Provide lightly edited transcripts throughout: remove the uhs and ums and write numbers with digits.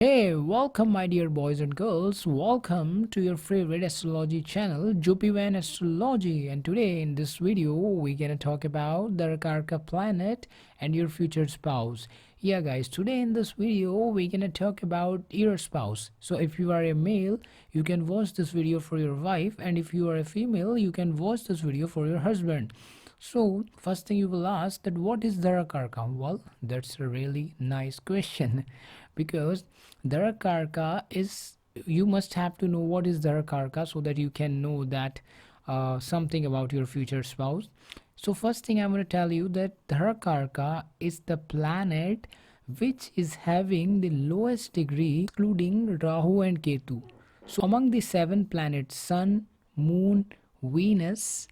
Hey, welcome my dear boys and girls. Welcome to your favorite astrology channel, Jyotish Astrology. And today in this video, we're gonna talk about the Darakaraka planet and your future spouse. Yeah, guys, today in this video, we're gonna talk about your spouse. So if you are a male, you can watch this video for your wife, and if you are a female, you can watch this video for your husband. So, first thing you will ask that what is Darakaraka? Well, that's a really nice question because Darakaraka is, you must have to know what is Darakaraka so that you can know that something about your future spouse. So first thing I'm going to tell you that Dharakaraka is the planet which is having the lowest degree, including Rahu and Ketu. So among the seven planets, Sun, Moon, Venus,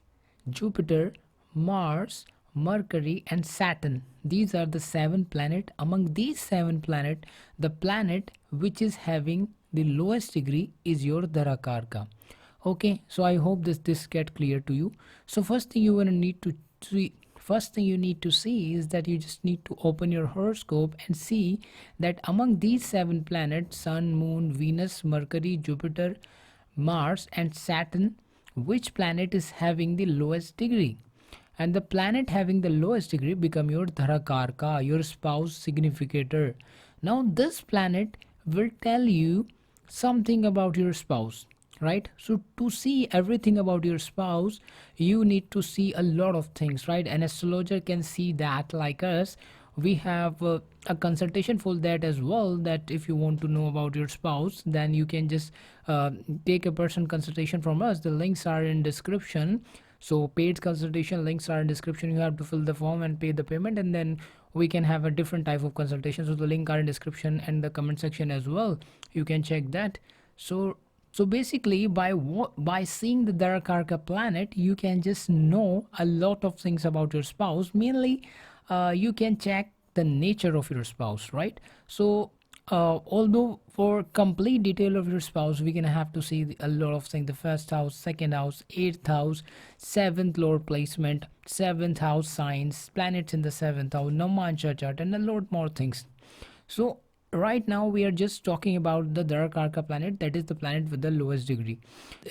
Jupiter, Mars, Mercury and Saturn. These are the seven planets. Among these seven planets, the planet which is having the lowest degree is your Dharakaraka. Okay, so I hope this get clear to you. So first thing you will need to see, first thing you need to see is that you just need to open your horoscope and see that among these seven planets, Sun, Moon, Venus, Mercury, Jupiter, Mars and Saturn, which planet is having the lowest degree. And the planet having the lowest degree become your Dharakaraka, your spouse significator. Now this planet will tell you something about your spouse, right? So to see everything about your spouse, you need to see a lot of things, right? An astrologer can see that. Like us, we have a consultation for that as well, that if you want to know about your spouse, then you can just take a person consultation from us. The links are in description. So paid consultation links are in description. You have to fill the form and pay the payment, and then we can have a different type of consultation. So the link are in description and the comment section as well. You can check that. So basically by seeing the Darakaraka planet, you can just know a lot of things about your spouse. Mainly you can check the nature of your spouse, right? So although for complete detail of your spouse, we're gonna have to see a lot of things: the first house, second house, eighth house, seventh lord placement, seventh house signs, planets in the seventh house, Namansha chart, and a lot more things. So right now we are just talking about the Darakaraka planet, that is the planet with the lowest degree.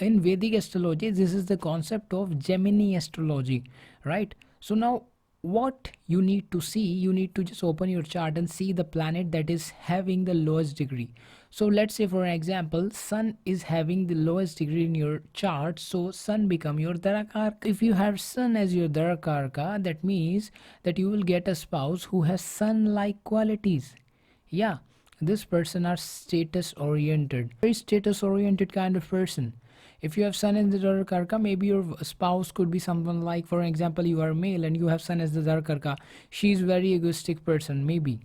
In Vedic astrology, this is the concept of Jaimini astrology, right? So now what you need to see, you need to just open your chart and see the planet that is having the lowest degree. So let's say for an example, Sun is having the lowest degree in your chart, so Sun become your Darakaraka. If you have Sun as your Darakaraka, that means that you will get a spouse who has Sun like qualities. Yeah, this person are status oriented, very status oriented kind of person. If you have Sun in the Darakaraka, maybe your spouse could be someone like, for example, you are male and you have Sun as the Darakaraka. She is very egoistic person, maybe.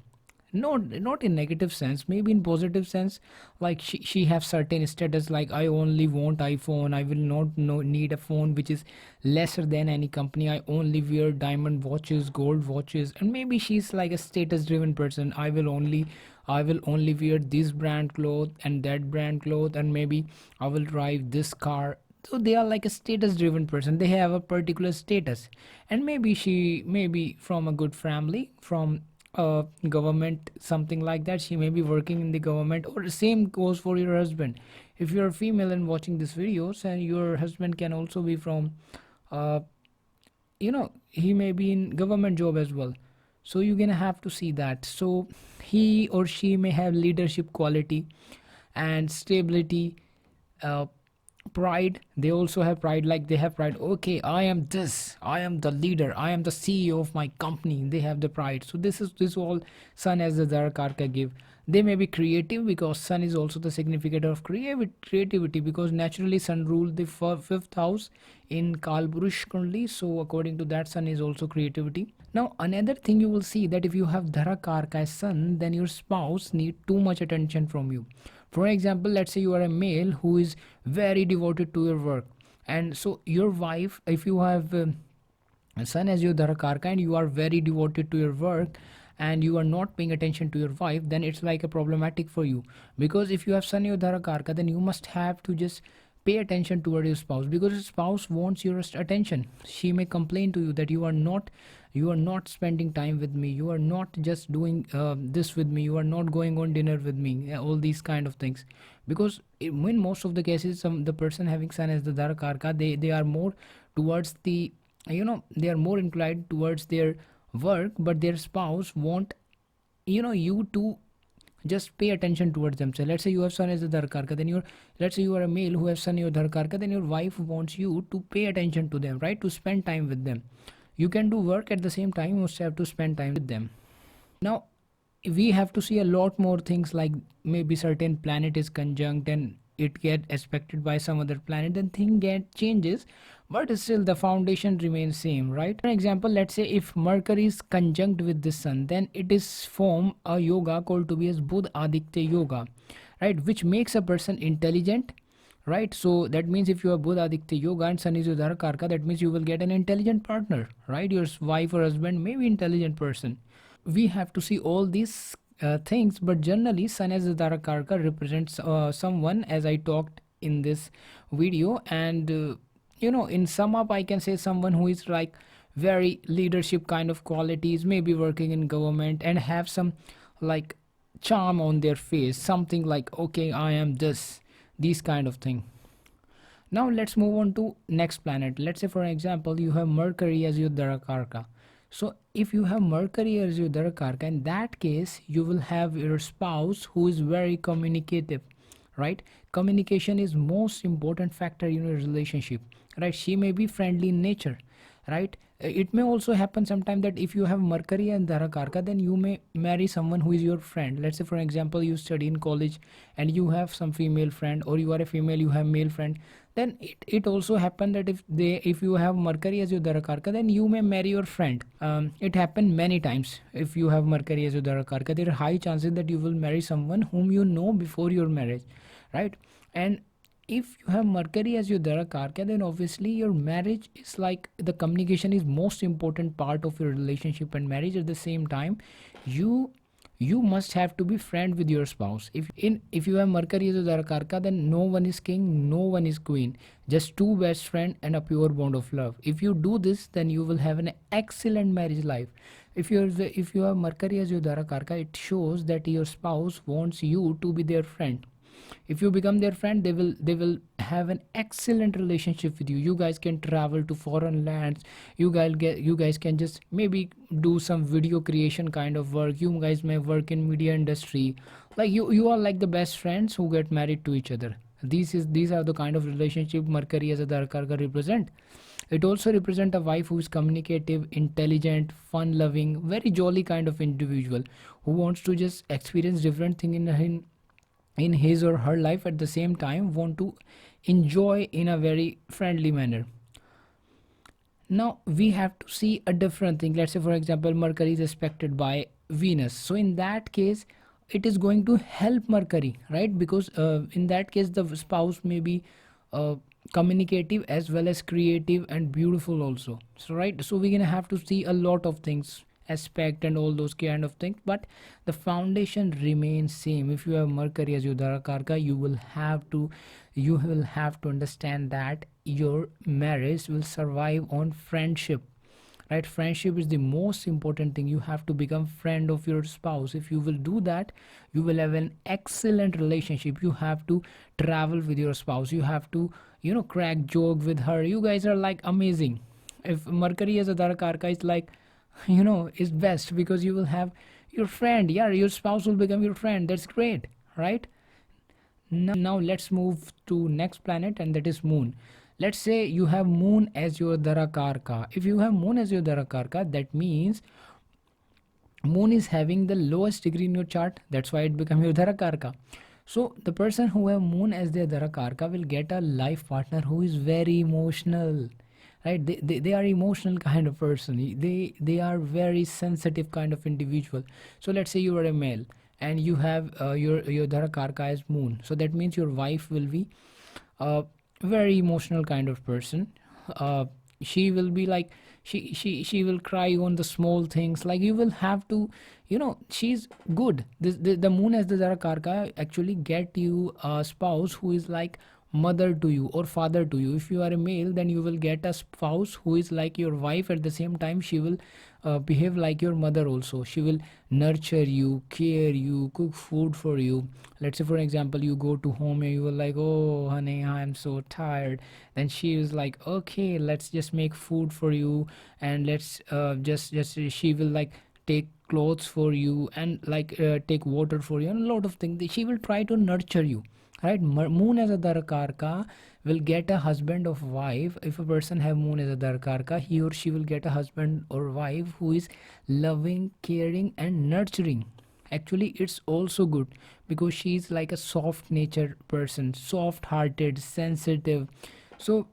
Not in negative sense, maybe in positive sense. Like she have certain status, like I only want iPhone, I will not need a phone which is lesser than any company, I only wear diamond watches, gold watches. And maybe she's like a status driven person. I will only wear this brand cloth and that brand cloth, and maybe I will drive this car. So they are like a status driven person, they have a particular status. And maybe she may be from a good family, from government, something like that. She may be working in the government. Or the same goes for your husband. If you're a female and watching this videos, and your husband can also be from uh, he may be in government job as well. So you're gonna have to see that. So he or she may have leadership quality and stability, uh, pride. They also have pride, like they have pride. Okay, I am this, I am the leader, I am the CEO of my company. They have the pride. So this all Sun as the Darakaraka give. They may be creative because Sun is also the significator of creativity, because naturally Sun ruled the fifth house in Kalburush currently. So according to that, Sun is also creativity. Now another thing you will see, that if you have Dharakaraka as Sun, then your spouse need too much attention from you. For example, let's say you are a male who is very devoted to your work, and so your wife, if you have Sun as your Dharakaraka and you are very devoted to your work and you are not paying attention to your wife, then it's like a problematic for you. Because if you have Sun in your Dharakaraka, then you must have to just pay attention toward your spouse, because your spouse wants your attention. She may complain to you that you are not you are not spending time with me, you are not just doing this with me, you are not going on dinner with me, all these kind of things. Because in most of the cases, the person having sun as the Darakarka, they are more towards the, they are more inclined towards their work, but their spouse want, you to just pay attention towards themselves. Let's say you have sun as a Dharkarka, then you're, let's say you are a male who has sun in your Dharkarka, then your wife wants you to pay attention to them, right? To spend time with them. You can do work at the same time, you also have to spend time with them. Now, we have to see a lot more things, like maybe certain planet is conjunct and it get aspected by some other planet, then thing get changes, but still the foundation remains same, right? For example, let's say if Mercury is conjunct with the sun, then it is form a yoga called to be as Budh Aditya yoga, right, which makes a person intelligent, right? So that means if you have Budh Aditya yoga and sun is your Dharakarka, that means you will get an intelligent partner, right? Your wife or husband may be intelligent person. We have to see all these things, but generally sun as a Darakarka represents someone, as I talked in this video. And in sum up, I can say someone who is like very leadership kind of qualities, maybe working in government and have some like charm on their face, something like, okay, I am this, these kind of thing. Now let's move on to next planet. Let's say for example you have Mercury as your Darakarka. So if you have Mercury as your Darakarka, in that case you will have your spouse who is very communicative, right? Communication is most important factor in your relationship, right? She may be friendly in nature, right? It may also happen sometime that if you have Mercury and Dharakarka, then you may marry someone who is your friend. Let's say for example you study in college and you have some female friend, or you are a female, you have male friend, then it also happen that if you have Mercury as your Dharakarka, then you may marry your friend. It happened many times. If you have Mercury as your Dharakarka, there are high chances that you will marry someone whom you know before your marriage, right? And if you have Mercury as your Darakarka, then obviously your marriage is like, the communication is most important part of your relationship and marriage. At the same time, you must have to be friend with your spouse. If you have Mercury as your Darakarka, then no one is king, no one is queen, just two best friend and a pure bond of love. If you do this, then you will have an excellent marriage life. If you have Mercury as your Darakarka, it shows that your spouse wants you to be their friend. If you become their friend, they will have an excellent relationship with you. You guys can travel to foreign lands, you guys can just maybe do some video creation kind of work, you guys may work in media industry, like you are like the best friends who get married to each other. These are the kind of relationship Mercury as a Darakarka represent. It also represent a wife who is communicative, intelligent, fun loving, very jolly kind of individual who wants to just experience different thing in his or her life, at the same time want to enjoy in a very friendly manner. Now we have to see a different thing. Let's say for example Mercury is aspected by Venus, so in that case it is going to help Mercury, right? Because in that case the spouse may be uh, communicative as well as creative and beautiful also, so right, so we're gonna have to see a lot of things, aspect and all those kind of things, but the foundation remains same. If you have Mercury as your Darakarka, you will have to understand that your marriage will survive on friendship, right? Friendship is the most important thing. You have to become friend of your spouse. If you will do that, you will have an excellent relationship. You have to travel with your spouse, you have to crack joke with her, you guys are like amazing. If Mercury as a Darakarka is like, is best, because you will have your friend, yeah, your spouse will become your friend. That's great, right? Now let's move to next planet, and that is moon. Let's say you have moon as your Darakarka. If you have moon as your Darakarka, that means moon is having the lowest degree in your chart, that's why it become your Darakarka. So the person who have moon as their Darakarka will get a life partner who is very emotional, right? They are emotional kind of person, they are very sensitive kind of individual. So let's say you are a male and you have your Dharakarka as moon, so that means your wife will be a very emotional kind of person. She will be like, she will cry on the small things, like you will have to, she's good. The moon as the Dharakarka actually get you a spouse who is like mother to you or father to you. If you are a male, then you will get a spouse who is like your wife. At the same time, she will behave like your mother also. She will nurture you, care you, cook food for you. Let's say for example, you go to home and you will like, oh honey, I'm so tired. Then she is like, okay, let's just make food for you, and let's just she will like take clothes for you, and like take water for you, and a lot of things. She will try to nurture you, right? Moon as a Darakarka will get a husband of wife. If a person have moon as a Darakarka, he or she will get a husband or wife who is loving, caring and nurturing. Actually, it's also good because she is like a soft natured person, soft hearted, sensitive. So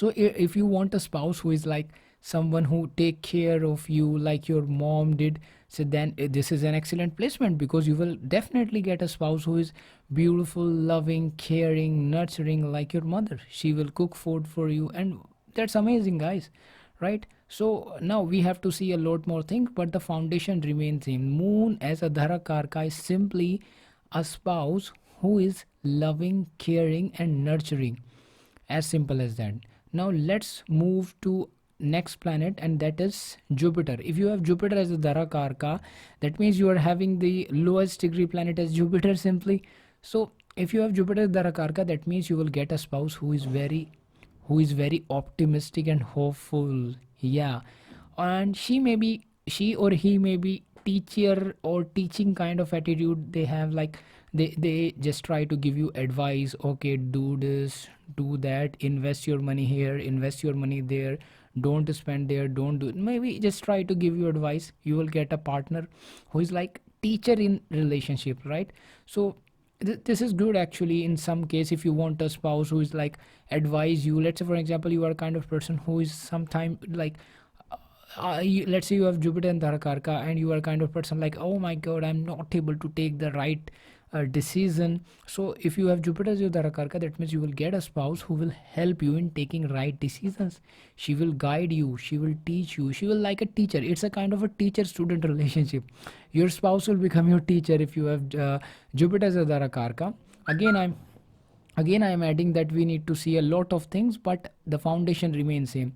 if you want a spouse who is like someone who take care of you like your mom did, so then this is an excellent placement, because you will definitely get a spouse who is beautiful, loving, caring, nurturing like your mother. She will cook food for you, and that's amazing, guys, right? So now we have to see a lot more things, but the foundation remains same. Moon as a Dharakarka is simply a spouse who is loving, caring and nurturing, as simple as that. Now let's move to next planet, and that is Jupiter. If you have Jupiter as a Dharakarka, that means you are having the lowest degree planet as Jupiter simply. So if you have Jupiter as Dharakarka, that means you will get a spouse who is very optimistic and hopeful. Yeah, and she or he may be teacher or teaching kind of attitude they have. Like they just try to give you advice. Okay, do this, do that, invest your money here, invest your money there, don't spend there, don't do it. Maybe just try to give you advice. You will get a partner who is like teacher in relationship, right? So this is good actually. In some case, if you want a spouse who is like advise you, let's say for example you are kind of person who is sometime like let's say you have Jupiter and Dharakarka, and you are kind of person like, oh my god, I'm not able to take the right decision. So if you have Jupiter as your Dharakarka, that means you will get a spouse who will help you in taking right decisions. She will guide you, she will teach you, she will like a teacher. It's a kind of a teacher student relationship. Your spouse will become your teacher if you have Jupiter as a Dharakarka. Again, I'm adding that we need to see a lot of things, but the foundation remains same.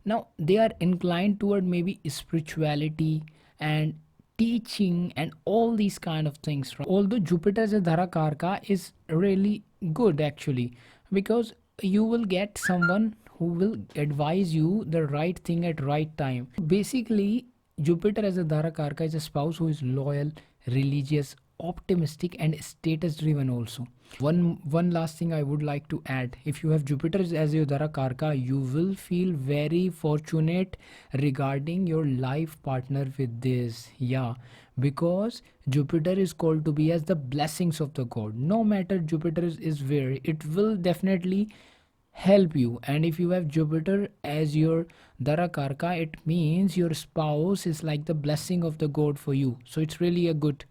Now they are inclined toward maybe spirituality and teaching and all these kind of things. Although Jupiter as a Dharakarka is really good actually, because you will get someone who will advise you the right thing at right time. Basically, Jupiter as a Dharakarka is a spouse who is loyal, religious, optimistic and status driven also. One last thing I would like to add: if you have Jupiter as your Dharakarka, you will feel very fortunate regarding your life partner with this. Yeah, because Jupiter is called to be as the blessings of the god. No matter Jupiter is where, it will definitely help you. And if you have Jupiter as your Dharakarka, it means your spouse is like the blessing of the god for you. So it's really a good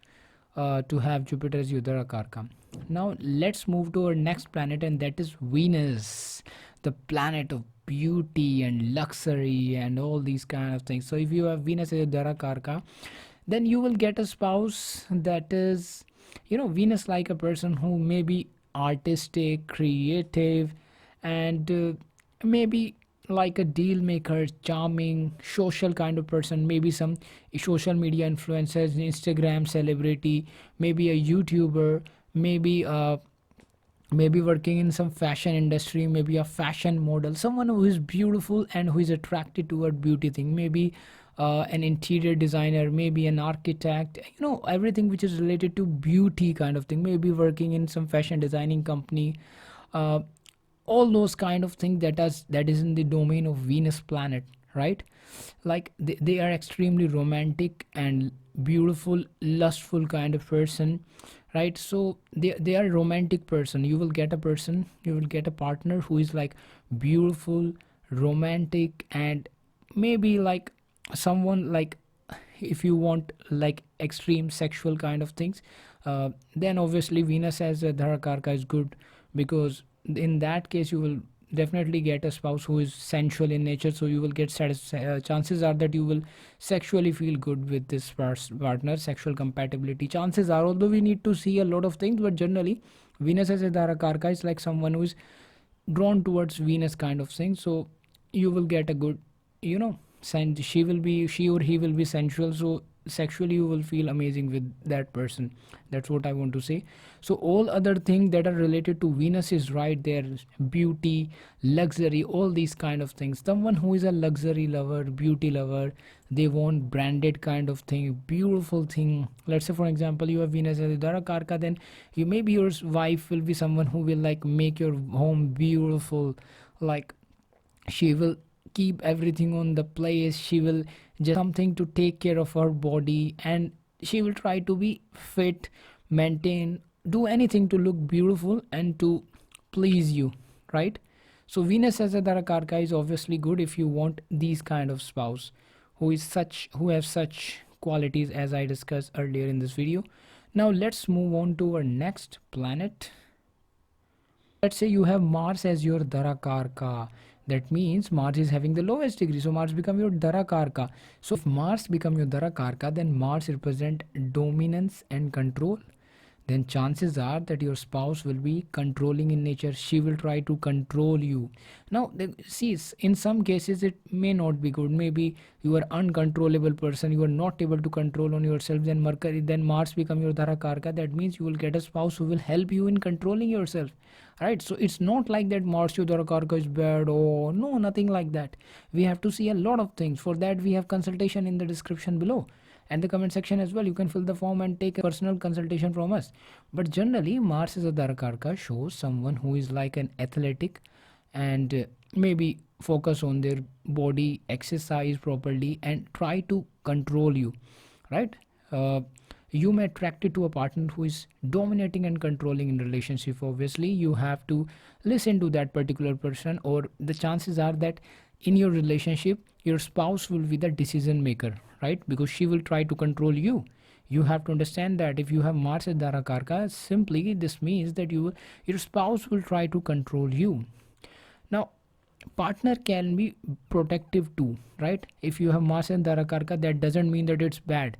to have Jupiter as your Dharakarka. Now let's move to our next planet, and that is Venus, the planet of beauty and luxury and all these kind of things. So if you have Venus as your Dharakarka, then you will get a spouse that is, Venus like a person who may be artistic, creative, and maybe like a deal maker, charming, social kind of person, maybe some social media influencers, Instagram celebrity, maybe a YouTuber, maybe working in some fashion industry, maybe a fashion model, someone who is beautiful and who is attracted toward beauty thing, maybe an interior designer, maybe an architect, everything which is related to beauty kind of thing, maybe working in some fashion designing company. uh, all those kind of things that is in the domain of Venus planet, right? Like they are extremely romantic and beautiful, lustful kind of person, right? So they are romantic person. You will get a partner who is like beautiful, romantic, and maybe like someone like, if you want like extreme sexual kind of things, then obviously Venus as a Dharakarka is good, because in that case you will definitely get a spouse who is sensual in nature. So you will get chances are that you will sexually feel good with this partner. Sexual compatibility chances are, although we need to see a lot of things, but generally Venus as a Darakaraka is like someone who is drawn towards Venus kind of thing. So you will get a good, she or he will be sensual. So sexually you will feel amazing with that person. That's what I want to say. So all other things that are related to Venus is right there: beauty, luxury, all these kind of things. Someone who is a luxury lover, beauty lover, they want branded kind of thing, beautiful thing. Let's say for example you have Venus as a Darakarka, then you maybe your wife will be someone who will like make your home beautiful. Like she will keep everything on the place, she will just something to take care of her body, and she will try to be fit, maintain, do anything to look beautiful and to please you, right? So Venus as a Darakarka is obviously good if you want these kind of spouse who have such qualities as I discussed earlier in this video. Now let's move on to our next planet. Let's say you have Mars as your Darakarka. That means Mars is having the lowest degree, so Mars become your Darakarka. So if Mars become your Darakarka, then Mars represent dominance and control. Then chances are that your spouse will be controlling in nature. She will try to control you. Now see, in some cases it may not be good. Maybe you are uncontrollable person, you are not able to control on yourself. Then Mars become your Dharakaraka. That means you will get a spouse who will help you in controlling yourself, right? So it's not like that Mars your Dharakaraka is bad. Oh no, nothing like that. We have to see a lot of things. For that we have consultation in the description below and the comment section as well. You can fill the form and take a personal consultation from us. But generally Mars as a Darakaraka shows someone who is like an athletic and maybe focus on their body, exercise properly and try to control you, right? You may attract it to a partner who is dominating and controlling in relationship. Obviously you have to listen to that particular person, or the chances are that in your relationship your spouse will be the decision maker, right? Because she will try to control you. You have to understand that if you have Mars as Dharakaraka, simply this means that your spouse will try to control you. Now partner can be protective too, right? If you have Mars and Dharakaraka, that doesn't mean that it's bad.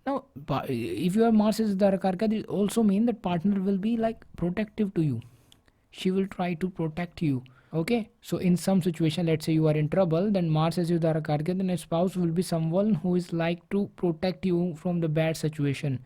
Now if you have Mars as Dharakaraka, it also mean that partner will be like protective to you. She will try to protect you. Okay, so in some situation, let's say you are in trouble, then Mars as your Dharakaraka, then a spouse will be someone who is like to protect you from the bad situation.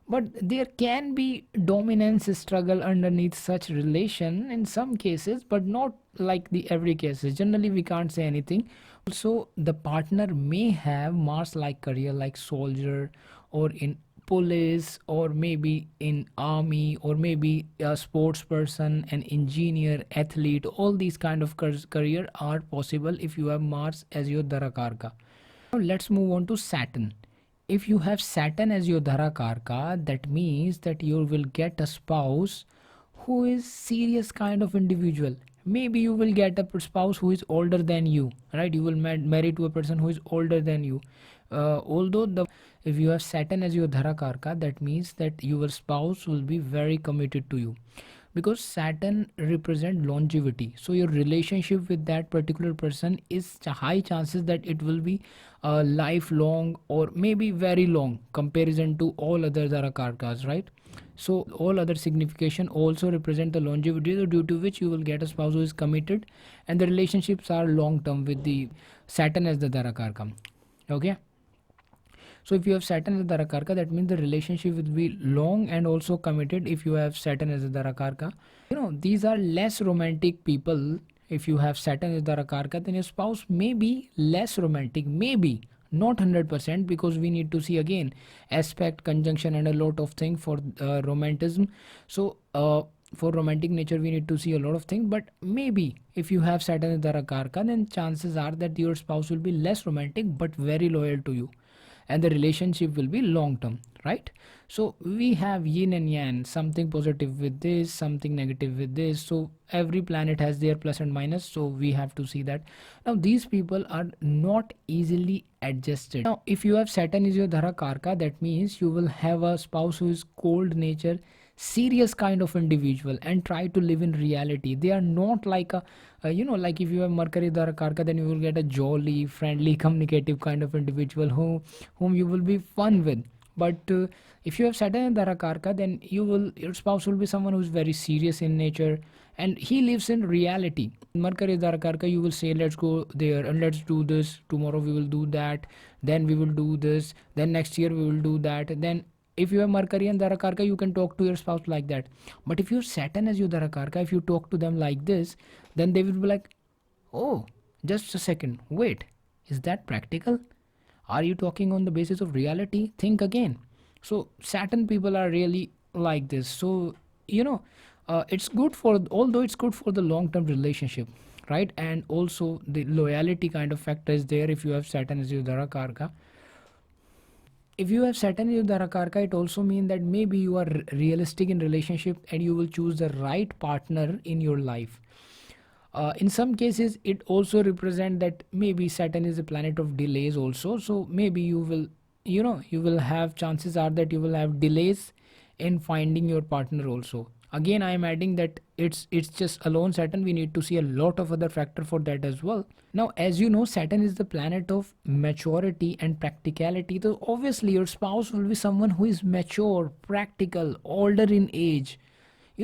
But there can be dominance struggle underneath such relation in some cases, but not like the every cases. Generally we can't say anything. Also the partner may have Mars like career like soldier or in police or maybe in army or maybe a sports person, an engineer, athlete. All these kind of career are possible if you have Mars as your Dharakarka. Now let's move on to Saturn. If you have Saturn as your Dharakarka, that means that you will get a spouse who is serious kind of individual. Maybe you will get a spouse who is older than you, right? You will marry to a person who is older than you. Although if you have Saturn as your Dharakarka, that means that your spouse will be very committed to you, because Saturn represent longevity. So your relationship with that particular person is high chances that it will be lifelong or maybe very long comparison to all other Dharakarkas, right? So all other signification also represent the longevity, due to which you will get a spouse who is committed and the relationships are long term with the Saturn as the Dharakarka. Okay, so if you have Saturn as a Darakarka, that means the relationship will be long and also committed if you have Saturn as a Darakarka. These are less romantic people. If you have Saturn as Darakarka, then your spouse may be less romantic, maybe not 100%, because we need to see again aspect, conjunction and a lot of things for romanticism. So for romantic nature we need to see a lot of things, but maybe if you have Saturn as Darakarka, then chances are that your spouse will be less romantic but very loyal to you, and the relationship will be long term, right? So we have yin and yang, something positive with this, something negative with this. So every planet has their plus and minus, so we have to see that. Now these people are not easily adjusted. Now if you have Saturn is your Dharakarka, that means you will have a spouse who is cold nature, serious kind of individual and try to live in reality. They are not like a like if you have Mercury Dharakarka, then you will get a jolly, friendly, communicative kind of individual whom you will be fun with. But if you have Saturn in Dharakarka, then your spouse will be someone who's very serious in nature, and he lives in reality. Mercury is Dharakarka, you will say, let's go there and let's do this. Tomorrow we will do that. Then we will do this. Then next year we will do that. Then if you have Mercury and Dharakarka, you can talk to your spouse like that. But if your Saturn is your Dharakarka, if you talk to them like this, then they will be like, oh, just a second, wait, is that practical? Are you talking on the basis of reality? Think again. So Saturn people are really like this. So it's good for, although it's good for the long-term relationship, right? And also the loyalty kind of factor is there if you have Saturn as your Dharakarka. If you have Saturn in your Darakaraka, it also means that maybe you are realistic in relationship and you will choose the right partner in your life. In some cases, it also represent that maybe Saturn is a planet of delays also. So maybe you will have, chances are that you will have delays in finding your partner also. Again, I am adding that it's just alone Saturn. We need to see a lot of other factor for that as well. Now, as you know, Saturn is the planet of maturity and practicality. So obviously, your spouse will be someone who is mature, practical, older in age.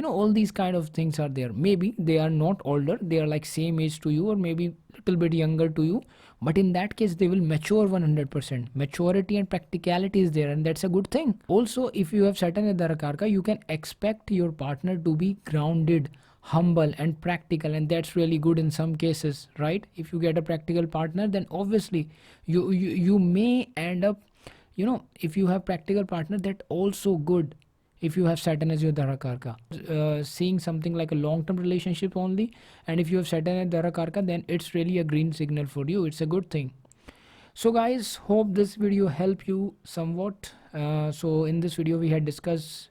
All these kind of things are there. Maybe they are not older, they are like same age to you, or maybe little bit younger to you, but in that case they will mature 100%. Maturity and practicality is there, and that's a good thing. Also, if you have Saturn in Darakarka, you can expect your partner to be grounded, humble and practical, and that's really good in some cases, right? If you get a practical partner, then obviously you may end up, if you have practical partner, that also good. If you have Saturn as your Dharakarka, seeing something like a long-term relationship only, and if you have Saturn as Dharakarka, then it's really a green signal for you. It's a good thing. So guys, hope this video helped you somewhat. So in this video we had discussed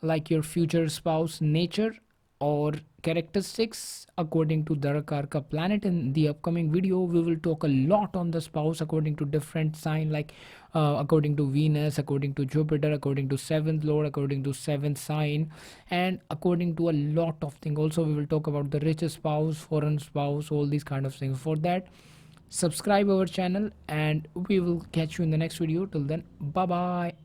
like your future spouse nature or characteristics according to Darakaraka planet. In the upcoming video we will talk a lot on the spouse according to different sign, like according to Venus, according to Jupiter, according to seventh lord, according to seventh sign, and according to a lot of things. Also we will talk about the rich spouse, foreign spouse, all these kind of things. For that, subscribe our channel and we will catch you in the next video. Till then, bye bye.